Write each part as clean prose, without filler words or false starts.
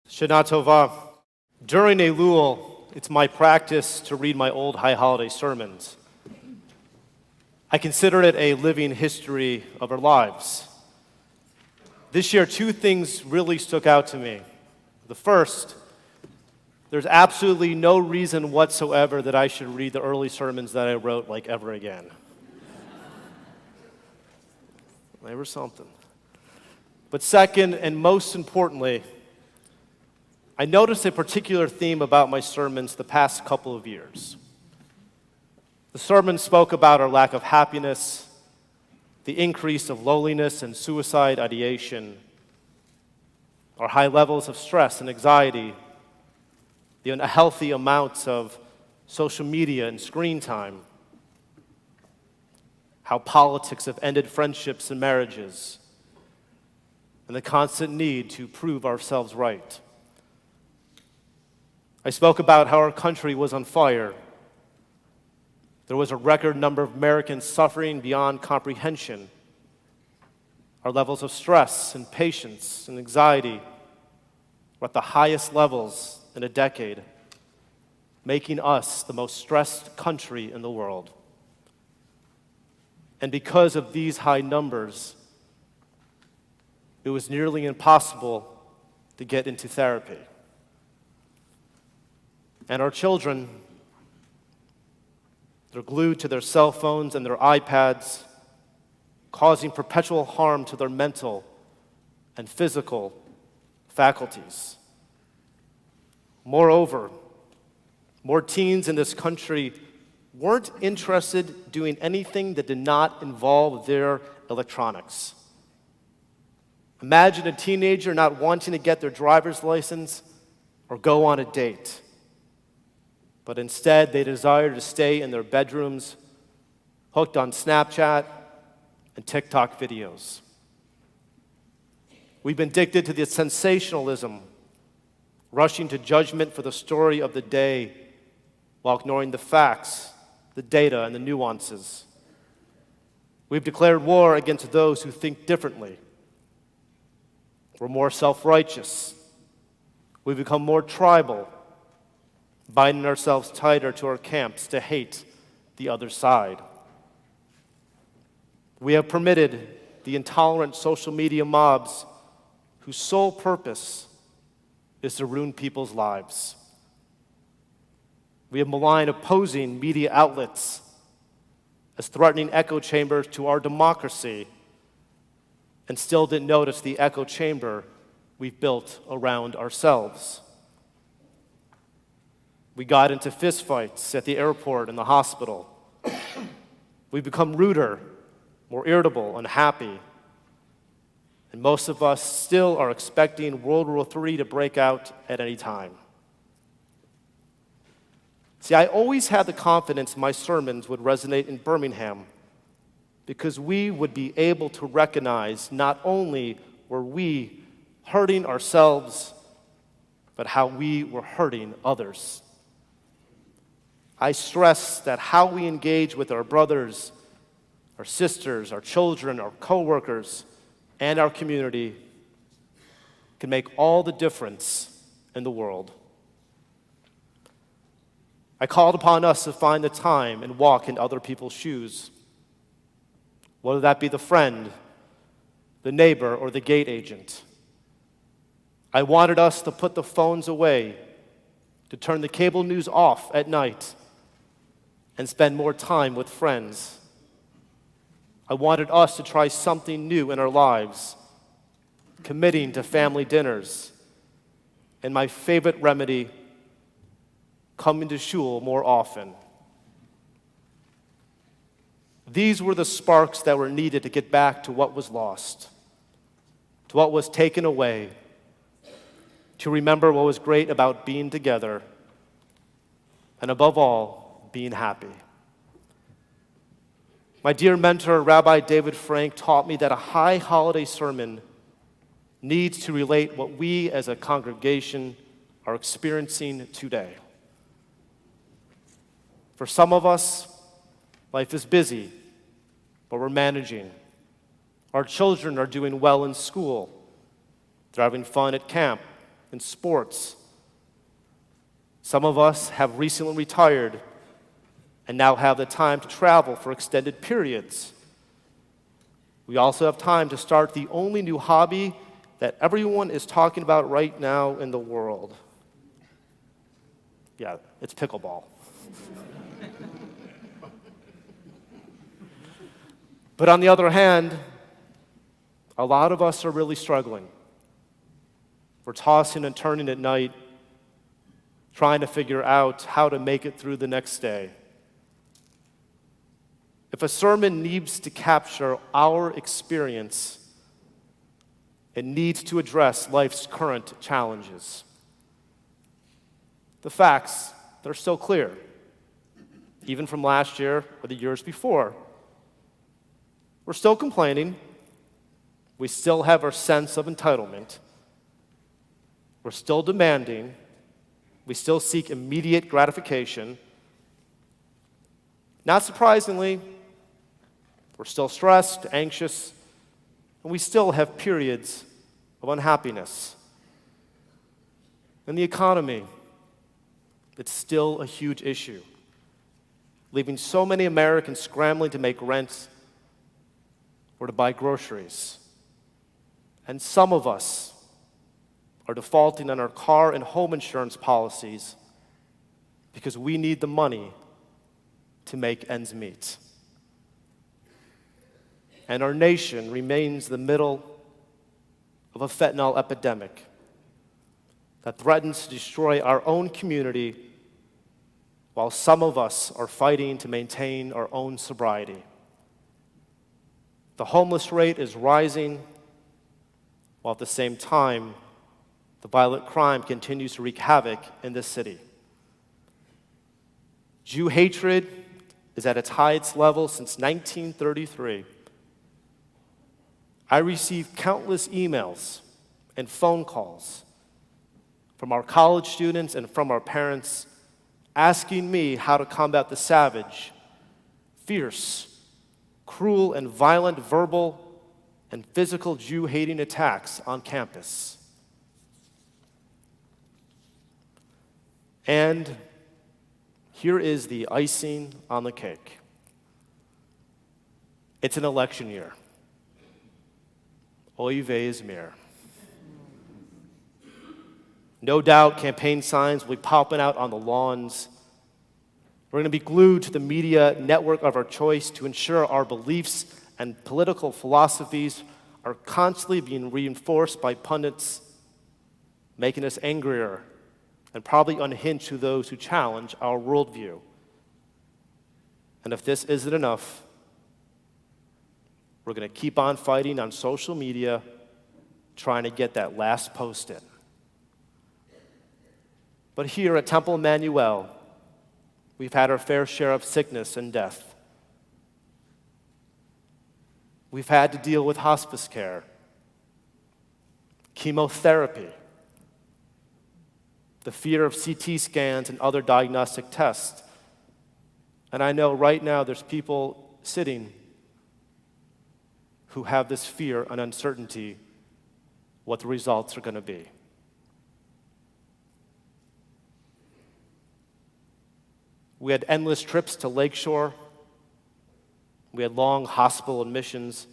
Shana Tova. During Elul, it's my practice to read my old high holiday sermons. I consider it a living history of our lives. This year, two things really stuck out to me. The first, there's absolutely no reason whatsoever that I should read the early sermons that I wrote ever again. They were something. But second, and most importantly, I noticed a particular theme about my sermons the past couple of years. The sermons spoke about our lack of happiness, the increase of loneliness and suicide ideation, our high levels of stress and anxiety, the unhealthy amounts of social media and screen time, how politics have ended friendships and marriages, and the constant need to prove ourselves right. I spoke about how our country was on fire. There was a record number of Americans suffering beyond comprehension. Our levels of stress and patience and anxiety were at the highest levels in a decade, making us the most stressed country in the world. And because of these high numbers, it was nearly impossible to get into therapy. And our children, they're glued to their cell phones and their iPads, causing perpetual harm to their mental and physical faculties. Moreover, more teens in this country weren't interested doing anything that did not involve their electronics. Imagine a teenager not wanting to get their driver's license or go on a date, but instead they desire to stay in their bedrooms, hooked on Snapchat and TikTok videos. We've been addicted to the sensationalism, rushing to judgment for the story of the day while ignoring the facts, the data, and the nuances. We've declared war against those who think differently. We're more self-righteous. We've become more tribal, binding ourselves tighter to our camps to hate the other side. We have permitted the intolerant social media mobs whose sole purpose is to ruin people's lives. We have maligned opposing media outlets as threatening echo chambers to our democracy, and still didn't notice the echo chamber we've built around ourselves. We got into fistfights at the airport and the hospital. We've become ruder, more irritable, unhappy. And most of us still are expecting World War III to break out at any time. See, I always had the confidence my sermons would resonate in Birmingham because we would be able to recognize not only were we hurting ourselves, but how we were hurting others. I stress that how we engage with our brothers, our sisters, our children, our coworkers, and our community can make all the difference in the world. I called upon us to find the time and walk in other people's shoes, whether that be the friend, the neighbor, or the gate agent. I wanted us to put the phones away, to turn the cable news off at night, and spend more time with friends. I wanted us to try something new in our lives, committing to family dinners, and my favorite remedy, coming to shul more often. These were the sparks that were needed to get back to what was lost, to what was taken away, to remember what was great about being together, and above all, being happy. My dear mentor, Rabbi David Frank, taught me that a high holiday sermon needs to relate what we as a congregation are experiencing today. For some of us, life is busy, but we're managing. Our children are doing well in school. They're having fun at camp, in sports. Some of us have recently retired and now have the time to travel for extended periods. We also have time to start the only new hobby that everyone is talking about right now in the world. Yeah, it's pickleball. But on the other hand, a lot of us are really struggling. We're tossing and turning at night, trying to figure out how to make it through the next day. If a sermon needs to capture our experience, it needs to address life's current challenges. The facts, they're so clear, even from last year or the years before. We're still complaining. We still have our sense of entitlement. We're still demanding. We still seek immediate gratification. Not surprisingly, we're still stressed, anxious, and we still have periods of unhappiness. And the economy, it's still a huge issue, leaving so many Americans scrambling to make rent or to buy groceries. And some of us are defaulting on our car and home insurance policies because we need the money to make ends meet. And our nation remains the middle of a fentanyl epidemic that threatens to destroy our own community while some of us are fighting to maintain our own sobriety. The homeless rate is rising, while at the same time, the violent crime continues to wreak havoc in this city. Jew hatred is at its highest level since 1933. I received countless emails and phone calls from our college students and from our parents asking me how to combat the savage, fierce, cruel, and violent verbal and physical Jew-hating attacks on campus. And here is the icing on the cake. It's an election year. Oy vey's mir. No doubt campaign signs will be popping out on the lawns. We're going to be glued to the media network of our choice to ensure our beliefs and political philosophies are constantly being reinforced by pundits, making us angrier and probably unhinged to those who challenge our worldview. And if this isn't enough, we're going to keep on fighting on social media, trying to get that last post in. But here at Temple Emanu-El, we've had our fair share of sickness and death. We've had to deal with hospice care, chemotherapy, the fear of CT scans and other diagnostic tests. And I know right now there's people sitting who have this fear and uncertainty what the results are going to be. We had endless trips to Lakeshore. We had long hospital admissions.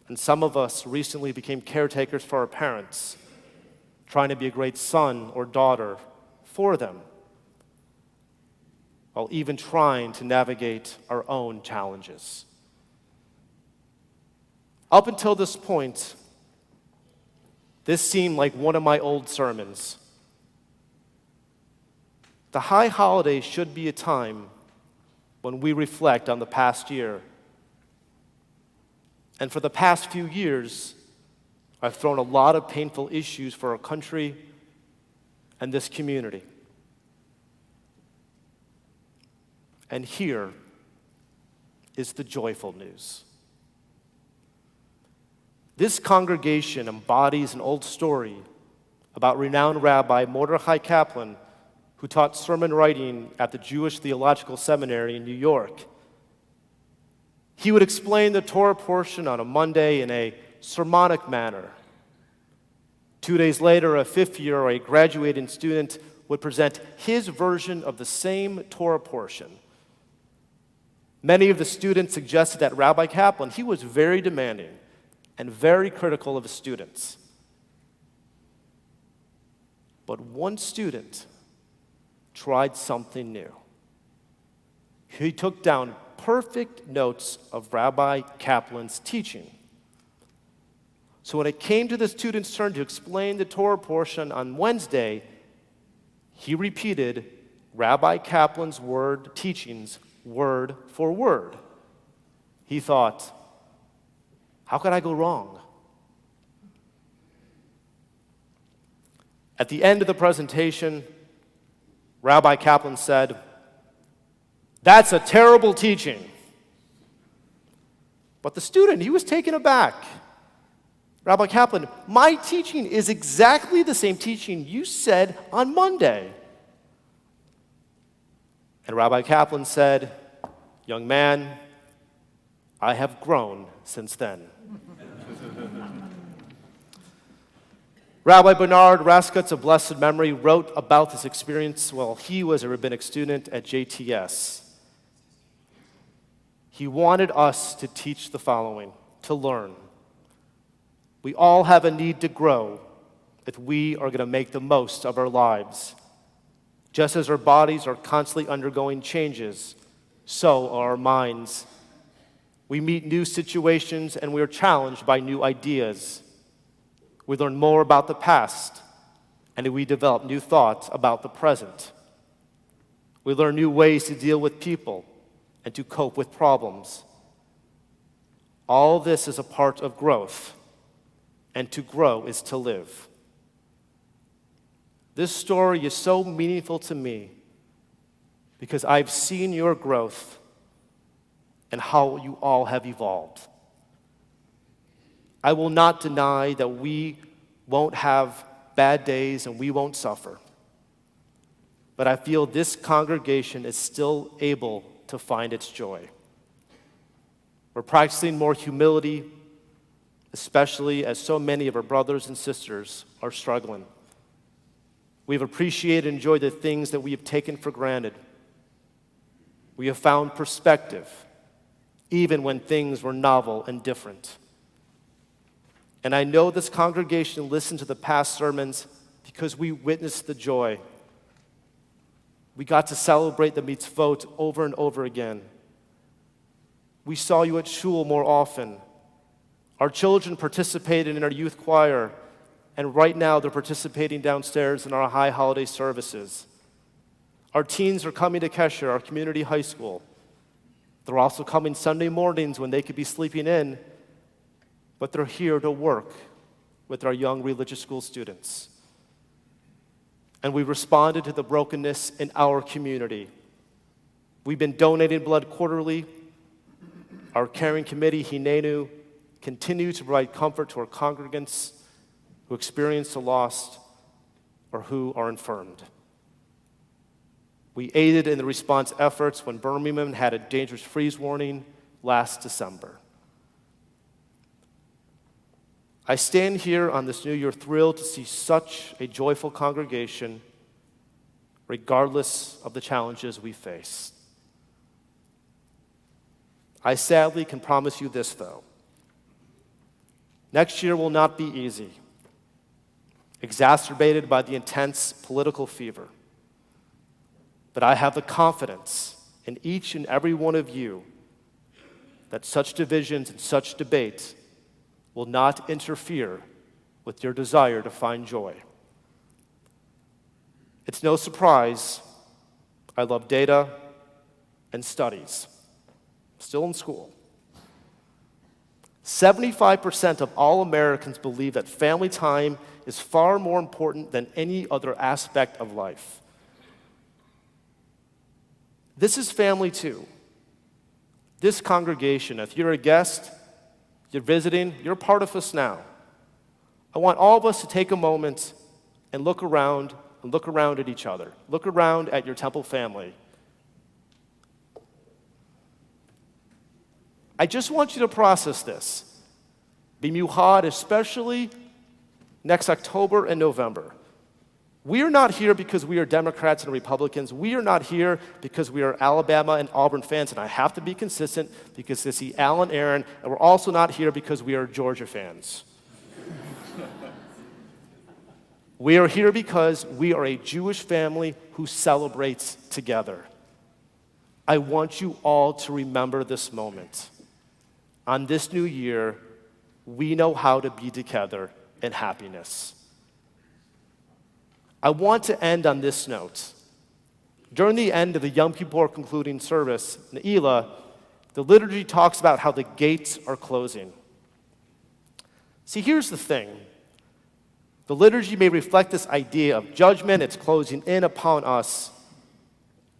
And some of us recently became caretakers for our parents, trying to be a great son or daughter for them, while even trying to navigate our own challenges. Up until this point, this seemed like one of my old sermons. The high holidays should be a time when we reflect on the past year. And for the past few years, I've thrown a lot of painful issues for our country and this community. And here is the joyful news. This congregation embodies an old story about renowned Rabbi Mordechai Kaplan, who taught sermon writing at the Jewish Theological Seminary in New York. He would explain the Torah portion on a Monday in a sermonic manner, 2 days later, a fifth year or a graduating student would present his version of the same Torah portion. Many of the students suggested that Rabbi Kaplan, he was very demanding and very critical of his students. But one student tried something new. He took down perfect notes of Rabbi Kaplan's teaching. So when it came to the student's turn to explain the Torah portion on Wednesday, he repeated Rabbi Kaplan's teachings word for word. He thought, how could I go wrong? At the end of the presentation, Rabbi Kaplan said, "That's a terrible teaching." But the student, he was taken aback. Rabbi Kaplan, my teaching is exactly the same teaching you said on Monday. And Rabbi Kaplan said, "Young man, I have grown since then." Rabbi Bernard Raskutz of blessed memory wrote about this experience while he was a rabbinic student at JTS. He wanted us to teach the following, to learn. We all have a need to grow if we are going to make the most of our lives. Just as our bodies are constantly undergoing changes, so are our minds. We meet new situations and we are challenged by new ideas. We learn more about the past and we develop new thoughts about the present. We learn new ways to deal with people and to cope with problems. All this is a part of growth, and to grow is to live. This story is so meaningful to me because I've seen your growth and how you all have evolved. I will not deny that we won't have bad days and we won't suffer. But I feel this congregation is still able to find its joy. We're practicing more humility, especially as so many of our brothers and sisters are struggling. We've appreciated and enjoyed the things that we have taken for granted. We have found perspective, even when things were novel and different. And I know this congregation listened to the past sermons because we witnessed the joy. We got to celebrate the mitzvot over and over again. We saw you at shul more often. Our children participated in our youth choir, and right now they're participating downstairs in our high holiday services. Our teens are coming to Kesher, our community high school. They're also coming Sunday mornings when they could be sleeping in, but they're here to work with our young religious school students. And we responded to the brokenness in our community. We've been donating blood quarterly. Our caring committee, Hinenu, continue to provide comfort to our congregants who experience the lost or who are infirmed. We aided in the response efforts when Birmingham had a dangerous freeze warning last December. I stand here on this new year thrilled to see such a joyful congregation, regardless of the challenges we face. I sadly can promise you this, though. Next year will not be easy, exacerbated by the intense political fever. But I have the confidence in each and every one of you that such divisions and such debate will not interfere with your desire to find joy. It's no surprise I love data and studies. Still in school. 75% of all Americans believe that family time is far more important than any other aspect of life. This is family too. This congregation, if you're a guest, you're visiting, you're part of us now. I want all of us to take a moment and look around at each other. Look around at your temple family. I just want you to process this. B'miuchad, especially next October and November. We are not here because we are Democrats and Republicans. We are not here because we are Alabama and Auburn fans, and I have to be consistent because they see Al and Aaron, and we're also not here because we are Georgia fans. We are here because we are a Jewish family who celebrates together. I want you all to remember this moment. On this new year, we know how to be together in happiness. I want to end on this note. During the end of the Yom Kippur concluding service, Ne'ilah, the liturgy talks about how the gates are closing. See, here's the thing. The liturgy may reflect this idea of judgment, it's closing in upon us,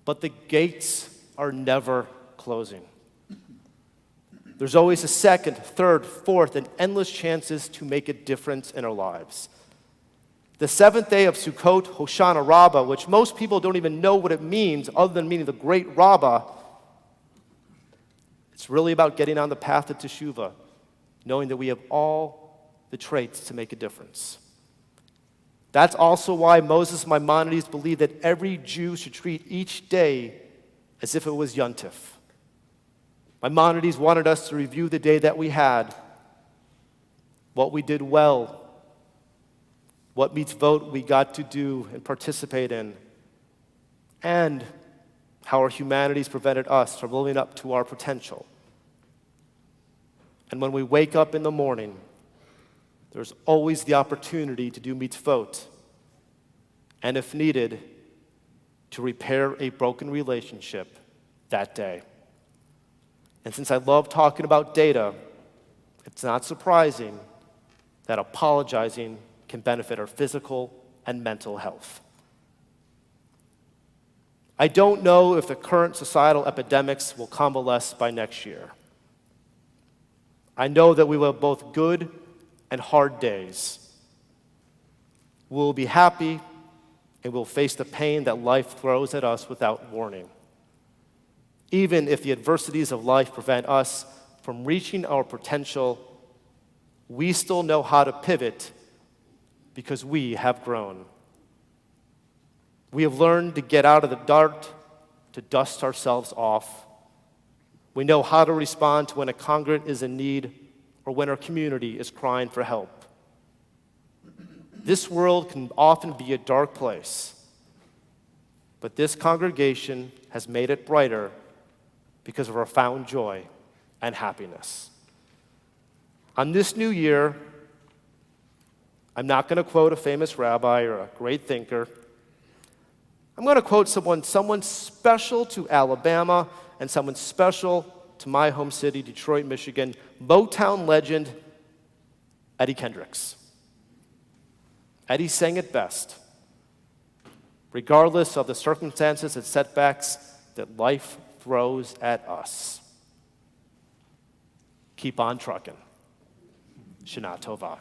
but the gates are never closing. There's always a second, third, fourth, and endless chances to make a difference in our lives. The seventh day of Sukkot, Hoshana Rabbah, which most people don't even know what it means other than meaning the great Rabbah, it's really about getting on the path of Teshuvah, knowing that we have all the traits to make a difference. That's also why Moses and Maimonides believed that every Jew should treat each day as if it was Yontif. Maimonides wanted us to review the day that we had, what we did well, what mitzvot we got to do and participate in, and how our humanities prevented us from living up to our potential. And when we wake up in the morning, there's always the opportunity to do mitzvot, and if needed, to repair a broken relationship that day. And since I love talking about data, it's not surprising that apologizing can benefit our physical and mental health. I don't know if the current societal epidemics will convalesce by next year. I know that we will have both good and hard days. We will be happy and we'll face the pain that life throws at us without warning. Even if the adversities of life prevent us from reaching our potential, we still know how to pivot because we have grown. We have learned to get out of the dark, to dust ourselves off. We know how to respond to when a congregant is in need or when our community is crying for help. This world can often be a dark place, but this congregation has made it brighter because of our found joy and happiness. On this new year, I'm not going to quote a famous rabbi or a great thinker. I'm going to quote someone special to Alabama and someone special to my home city, Detroit, Michigan, Motown legend, Eddie Kendricks. Eddie sang it best. Regardless of the circumstances and setbacks that life throws at us, keep on trucking. Shana Tova.